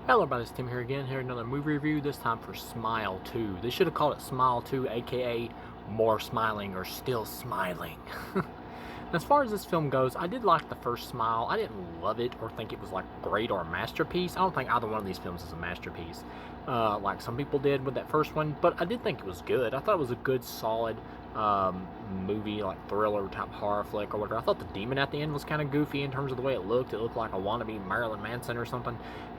Hello everybody, it's Tim here again, here another movie review, this time for Smile 2. They should have called it Smile 2, aka More Smiling or Still Smiling. As far as this film goes, I did like the first Smile. I didn't love it or think it was like great or a masterpiece. I don't think either one of these films is a masterpiece, like some people did with that first one, but I did think it was good. I thought it was a good, solid movie, like thriller type horror flick or whatever. I thought the demon at the end was kind of goofy in terms of the way it looked. It looked like a wannabe Marilyn Manson or something.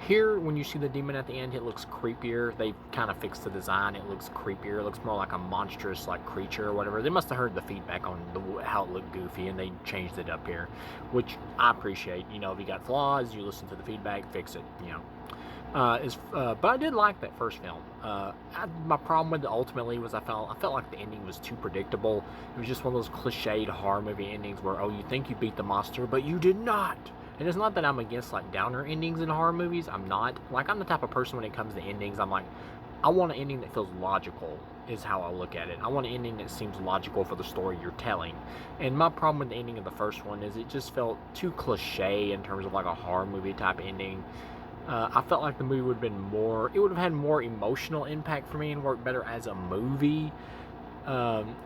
Here, when you see the demon at the end, it looks creepier. They kind of fixed the design. It looks creepier. It looks more like a monstrous like creature or whatever. They must have heard the feedback on how it looked goofy, and they changed it up here, which I appreciate. You know, if you got flaws, you listen to the feedback, fix it. You know. But I did like that first film. My problem with it ultimately was I felt like the ending was too predictable. It was just one of those cliched horror movie endings where, oh, you think you beat the monster, but you did not. And it's not that I'm against like downer endings in horror movies. I'm not. Like, I'm the type of person when it comes to endings, I'm like, I want an ending that feels logical, is how I look at it. I want an ending that seems logical for the story you're telling. And my problem with the ending of the first one is it just felt too cliche in terms of like a horror movie type ending. I felt like the movie would have been more, it would have had more emotional impact for me and worked better as a movie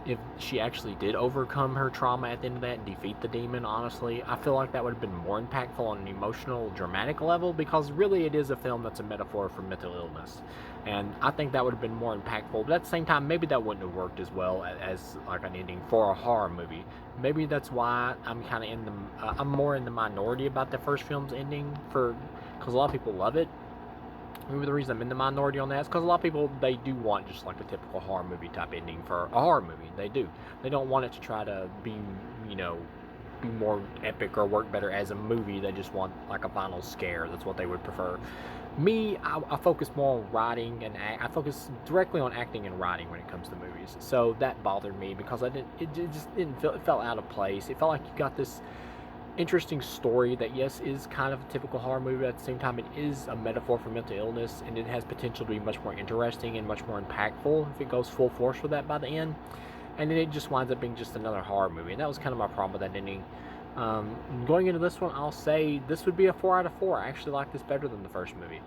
if she actually did overcome her trauma at the end of that and defeat the demon. Honestly, I feel like that would have been more impactful on an emotional, dramatic level, because really it is a film that's a metaphor for mental illness, and I think that would have been more impactful. But at the same time, maybe that wouldn't have worked as well as like an ending for a horror movie. Maybe that's why I'm kind of in the I'm more in the minority about the first film's ending, for because a lot of people love it. Maybe the reason I'm in the minority on that is because a lot of people, they do want just like a typical horror movie type ending for a horror movie. They do. They don't want it to try to be, you know, be more epic or work better as a movie. They just want like a final scare. That's what they would prefer. Me, I focus more on writing and I focus directly on acting and writing when it comes to movies. So that bothered me because I didn't. It just didn't feel. It felt out of place. It felt like you got this interesting story that, yes, is kind of a typical horror movie, but at the same time it is a metaphor for mental illness, and it has potential to be much more interesting and much more impactful if it goes full force with that by the end. And then it just winds up being just another horror movie, and that was kind of my problem with that ending. Going into this one, I'll say this would be a 4 out of 4. I actually like this better than the first movie.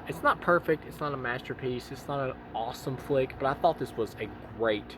It's not perfect, it's not a masterpiece, it's not an awesome flick, but I thought this was a great,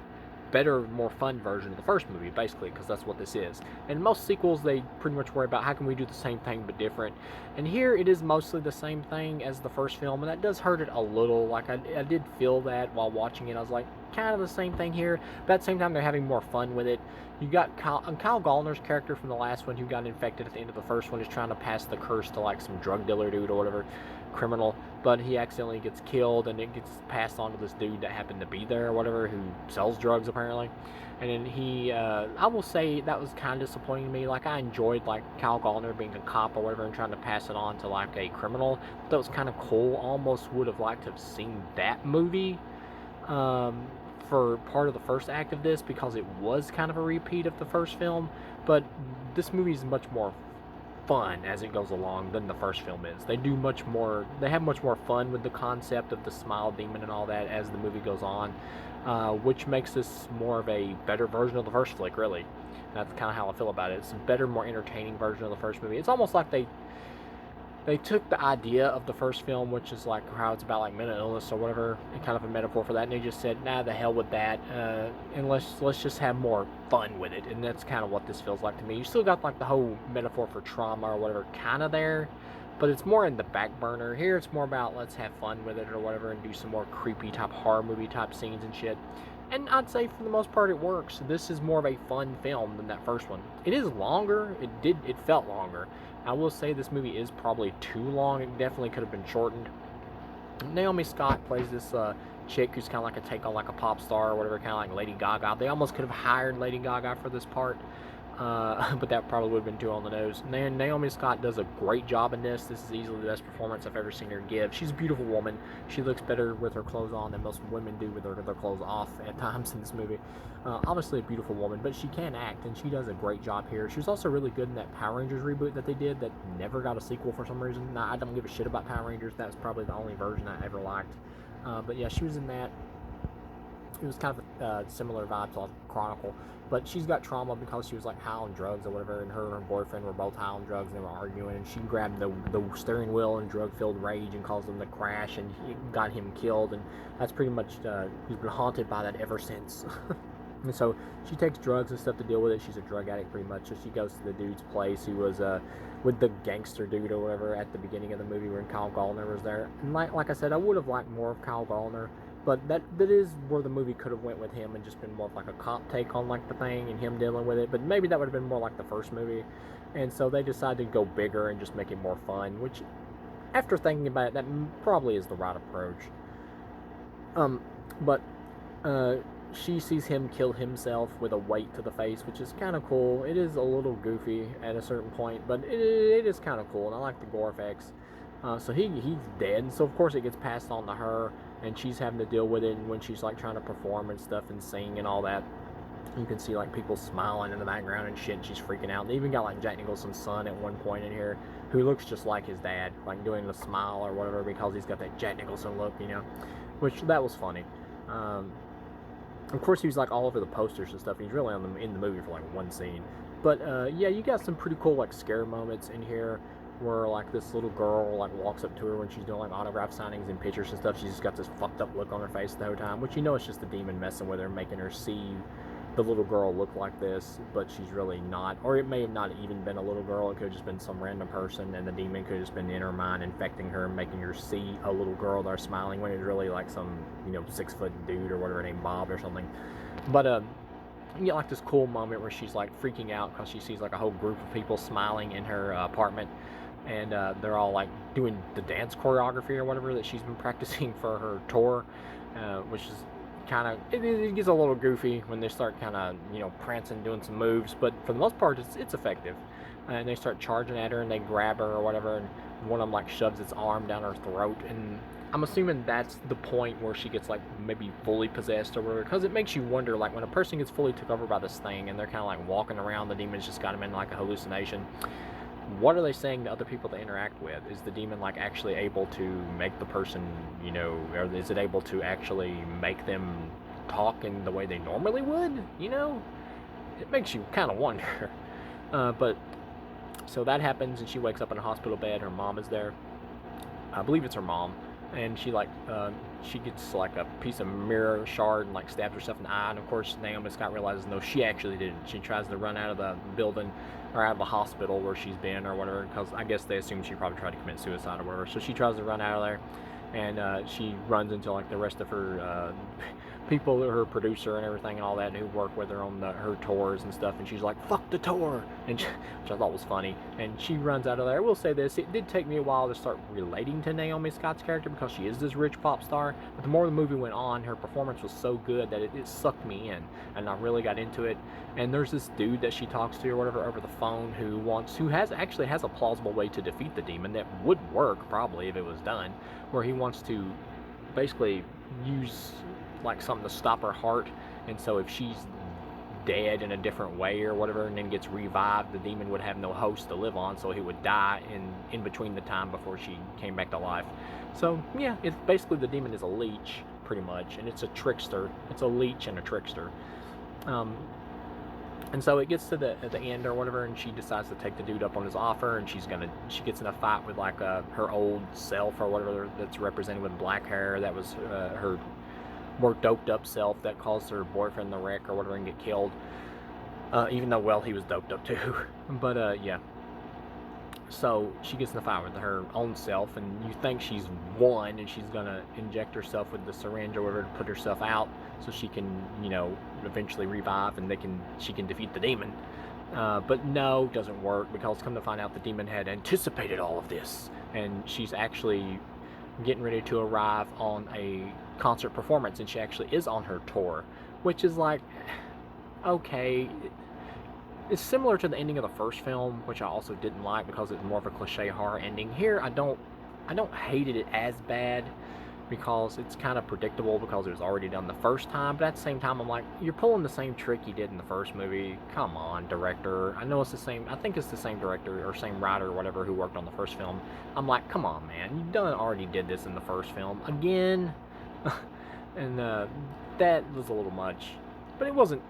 better, more fun version of the first movie, basically, because that's what this is. And most sequels, they pretty much worry about how can we do the same thing but different. And here it is mostly the same thing as the first film, and that does hurt it a little. Like, I did feel that while watching it. I was like, kind of the same thing here, but at the same time they're having more fun with it. You got Kyle Gallner's character from the last one, who got infected at the end of the first one, is trying to pass the curse to like some drug dealer dude or whatever, criminal, but he accidentally gets killed, and it gets passed on to this dude that happened to be there or whatever, who sells drugs apparently. And then he, I will say that was kind of disappointing to me. Like, I enjoyed like Kyle Gallner being a cop or whatever and trying to pass it on to like a criminal. That was kind of cool. Almost would have liked to have seen that movie for part of the first act of this, because it was kind of a repeat of the first film. But this movie is much more fun as it goes along than the first film is. They do much more, they have much more fun with the concept of the smile demon and all that as the movie goes on, which makes this more of a better version of the first flick, really. That's kind of how I feel about it. It's a better, more entertaining version of the first movie. It's almost like they took the idea of the first film, which is like how it's about like mental illness or whatever, and kind of a metaphor for that, and they just said, nah, the hell with that, and let's just have more fun with it. And that's kind of what this feels like to me. You still got like the whole metaphor for trauma or whatever kind of there, but it's more in the back burner. Here it's more about let's have fun with it or whatever, and do some more creepy type horror movie type scenes and shit. And I'd say for the most part it works. This is more of a fun film than that first one. It is longer. It felt longer. I will say this movie is probably too long. It definitely could have been shortened. Naomi Scott plays this chick who's kind of like a take on like a pop star or whatever, kind of like Lady Gaga. They almost could have hired Lady Gaga for this part, but that probably would have been too on the nose. Naomi Scott does a great job in this. This is easily the best performance I've ever seen her give. She's a beautiful woman. She looks better with her clothes on than most women do with their clothes off at times in this movie. Obviously a beautiful woman, but she can act, and she does a great job here. She was also really good in that Power Rangers reboot that they did that never got a sequel for some reason. Now, I don't give a shit about Power Rangers. That was probably the only version I ever liked. But yeah, she was in that. it was kind of a similar vibe to like Chronicle, but she's got trauma because she was like high on drugs or whatever, and her and her boyfriend were both high on drugs and they were arguing, and she grabbed the steering wheel in drug-filled rage and caused them to crash, and he got him killed, and that's pretty much he's been haunted by that ever since. And so she takes drugs and stuff to deal with it. She's a drug addict pretty much. So she goes to the dude's place who was with the gangster dude or whatever at the beginning of the movie when Kyle Gallner was there. And like I said, I would have liked more of Kyle Gallner, but that is where the movie could have went with him and just been more of like a cop take on like the thing and him dealing with it. But maybe that would have been more like the first movie. And so they decided to go bigger and just make it more fun, which after thinking about it, that probably is the right approach. But she sees him kill himself with a weight to the face, which is kind of cool. It is a little goofy at a certain point, but it is kind of cool, and I like the gore effects. So he's dead, and so of course it gets passed on to her, and she's having to deal with it. And when she's like trying to perform and stuff and sing and all that, you can see like people smiling in the background and shit, and she's freaking out. And they even got like Jack Nicholson's son at one point in here, who looks just like his dad, like doing the smile or whatever, because he's got that Jack Nicholson look, you know, which that was funny. Of course, he was like all over the posters and stuff. He's really in the movie for like one scene. But yeah, you got some pretty cool like scare moments in here, where like this little girl like walks up to her when she's doing like autograph signings and pictures and stuff. She's just got this fucked up look on her face the whole time, which you know it's just the demon messing with her, making her see the little girl look like this, but she's really not. Or it may have not even been a little girl. It could have just been some random person, and the demon could have just been in her mind, infecting her, making her see a little girl there smiling when it's really like some, you know, 6-foot dude or whatever named Bob or something. But you get like this cool moment where she's like freaking out because she sees like a whole group of people smiling in her apartment, and they're all like doing the dance choreography or whatever that she's been practicing for her tour, which is kind of, it gets a little goofy when they start kind of, you know, prancing, doing some moves, but for the most part it's effective. And they start charging at her and they grab her or whatever, and one of them like shoves its arm down her throat, and I'm assuming that's the point where she gets like maybe fully possessed or whatever, because it makes you wonder, like when a person gets fully took over by this thing and they're kind of like walking around, the demon's just got them in like a hallucination. What are they saying to other people to interact with? Is the demon like actually able to make the person, you know, or is it able to actually make them talk in the way they normally would? You know, it makes you kind of wonder. But so that happens, and she wakes up in a hospital bed. Her mom is there. I believe it's her mom, and she like she gets like a piece of mirror shard and like stabs herself in the eye. And of course Naomi Scott realizes no, she actually didn't. She tries to run out of the building or out of the hospital where she's been or whatever, because I guess they assume she probably tried to commit suicide or whatever. So she tries to run out of there, and she runs into like the rest of her people, her producer and everything and all that, who work with her on her tours and stuff, and she's like, fuck the tour, and which I thought was funny, and she runs out of there. I will say this, it did take me a while to start relating to Naomi Scott's character because she is this rich pop star, but the more the movie went on, her performance was so good that it sucked me in, and I really got into it. And there's this dude that she talks to or whatever over the phone who actually has a plausible way to defeat the demon that would work probably if it was done, where he wants to basically use like something to stop her heart, and so if she's dead in a different way or whatever and then gets revived, the demon would have no host to live on, so he would die in between the time before she came back to life. So yeah, it's basically the demon is a leech pretty much, and it's a trickster. It's a leech and a trickster. And so it gets to at the end or whatever, and she decides to take the dude up on his offer, and she gets in a fight with like her old self or whatever that's represented with black hair. That was her more doped up self that caused her boyfriend the wreck or whatever and get killed, even though, well, he was doped up too. But yeah, so she gets in a fight with her own self, and you think she's won and she's gonna inject herself with the syringe or whatever to put herself out so she can, you know, eventually revive and she can defeat the demon. But no, it doesn't work, because come to find out the demon had anticipated all of this, and she's actually getting ready to arrive on a concert performance, and she actually is on her tour, which is like, okay, it's similar to the ending of the first film, which I also didn't like because it's more of a cliche horror ending. Here I don't hate it as bad, because it's kind of predictable because it was already done the first time, but at the same time I'm like, you're pulling the same trick you did in the first movie. Come on, director. I know it's the same, I think it's the same director or same writer or whatever who worked on the first film. I'm like, come on man, you already did this in the first film again. And that was a little much, but it wasn't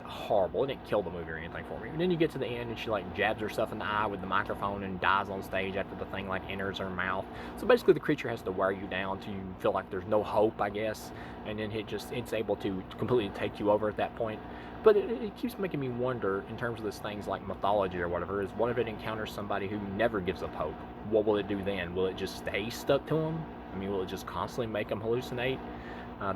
horrible. It didn't kill the movie or anything for me. And then you get to the end and she like jabs herself in the eye with the microphone and dies on stage after the thing like enters her mouth. So basically the creature has to wear you down till you feel like there's no hope, I guess, and then it's able to completely take you over at that point. But it keeps making me wonder in terms of this things like mythology or whatever, is what if it encounters somebody who never gives up hope? What will it do then? Will it just stay stuck to them? I mean, will it just constantly make them hallucinate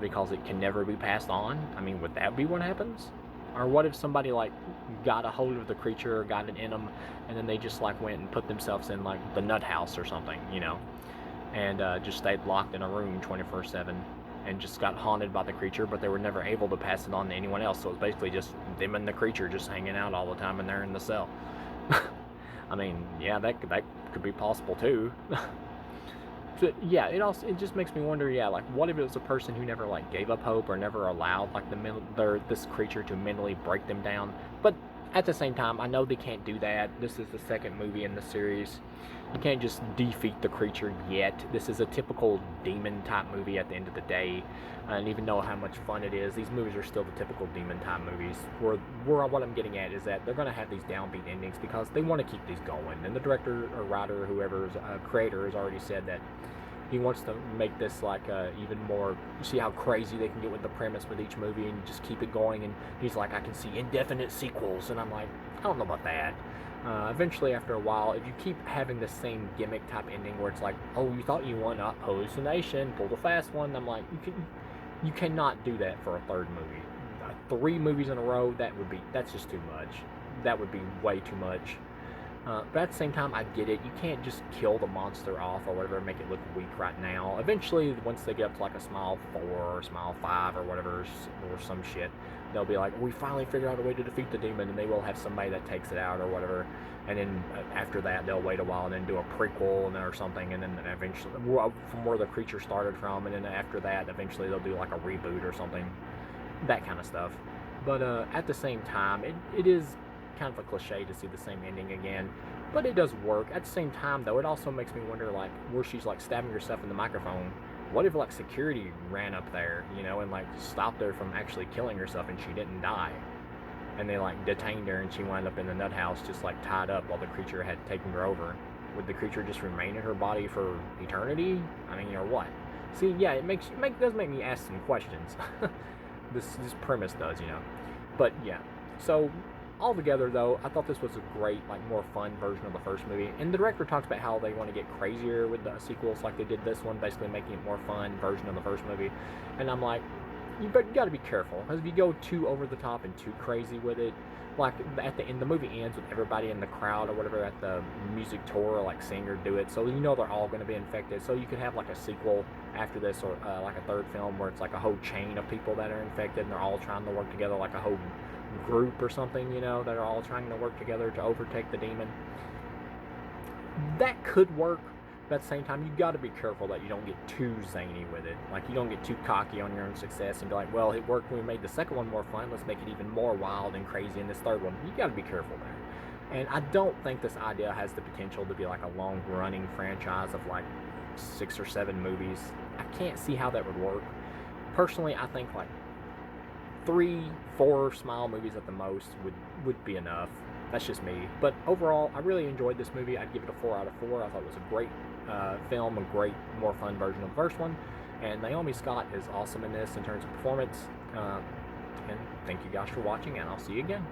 because it can never be passed on? I mean, would that be what happens? Or what if somebody like got a hold of the creature or got it in them, and then they just like went and put themselves in like the nut house or something, you know, and just stayed locked in a room 24/7 and just got haunted by the creature, but they were never able to pass it on to anyone else. So it's basically just them and the creature just hanging out all the time, and they're in the cell. I mean, yeah, that could be possible too. So, yeah, it just makes me wonder. Yeah, like what if it was a person who never like gave up hope or never allowed like this creature to mentally break them down? But at the same time, I know they can't do that. This is the second movie in the series. You can't just defeat the creature yet. This is a typical demon type movie at the end of the day. And even though how much fun it is, these movies are still the typical demon type movies. Where what I'm getting at is that they're going to have these downbeat endings because they want to keep these going. And the director or writer, whoever's creator, has already said that he wants to make this like even more. You see how crazy they can get with the premise with each movie and just keep it going. And he's like, I can see indefinite sequels. And I'm like, I don't know about that. Eventually, after a while, if you keep having the same gimmick type ending where it's like, oh, you thought you won a hallucination, pulled a fast one, I'm like, you cannot do that for a third movie. 3 movies in a row, that's just too much. That would be way too much. But at the same time, I get it. You can't just kill the monster off or whatever and make it look weak right now. Eventually, once they get up to like a Smile 4 or Smile 5 or whatever, or some shit, they'll be like, we finally figured out a way to defeat the demon, and they will have somebody that takes it out or whatever. And then after that, they'll wait a while and then do a prequel or something, and then eventually, from where the creature started from, and then after that, eventually they'll do like a reboot or something. That kind of stuff. But at the same time, it is kind of a cliche to see the same ending again, but it does work. At the same time, though, it also makes me wonder, like, where she's like stabbing herself in the microphone, what if like security ran up there, you know, and like stopped her from actually killing herself and she didn't die, and they like detained her and she wound up in the nut house just like tied up while the creature had taken her over? Would the creature just remain in her body for eternity? I mean, or what? See, yeah, it does make me ask some questions. this premise does, you know. But yeah, so altogether, though, I thought this was a great, like, more fun version of the first movie. And the director talks about how they want to get crazier with the sequels, like they did this one, basically making it more fun version of the first movie. And I'm like, you got to be careful, because if you go too over the top and too crazy with it, like at the end, the movie ends with everybody in the crowd or whatever at the music tour, like sing or do it, so you know they're all going to be infected. So you could have like a sequel after this, or like a third film where it's like a whole chain of people that are infected and they're all trying to work together, like a whole group or something, you know, that are all trying to work together to overtake the demon. That could work, but at the same time, you got to be careful that you don't get too zany with it. Like, you don't get too cocky on your own success and be like, well, it worked when we made the second one more fun, let's make it even more wild and crazy in this third one. You got to be careful there. And I don't think this idea has the potential to be like a long-running franchise of like 6 or 7 movies. I can't see how that would work. Personally, I think like 3, 4 Smile movies at the most would be enough. That's just me. But overall, I really enjoyed this movie. I'd give it a 4 out of 4. I thought it was a great film, a great, more fun version of the first one. And Naomi Scott is awesome in this in terms of performance. And thank you guys for watching, and I'll see you again.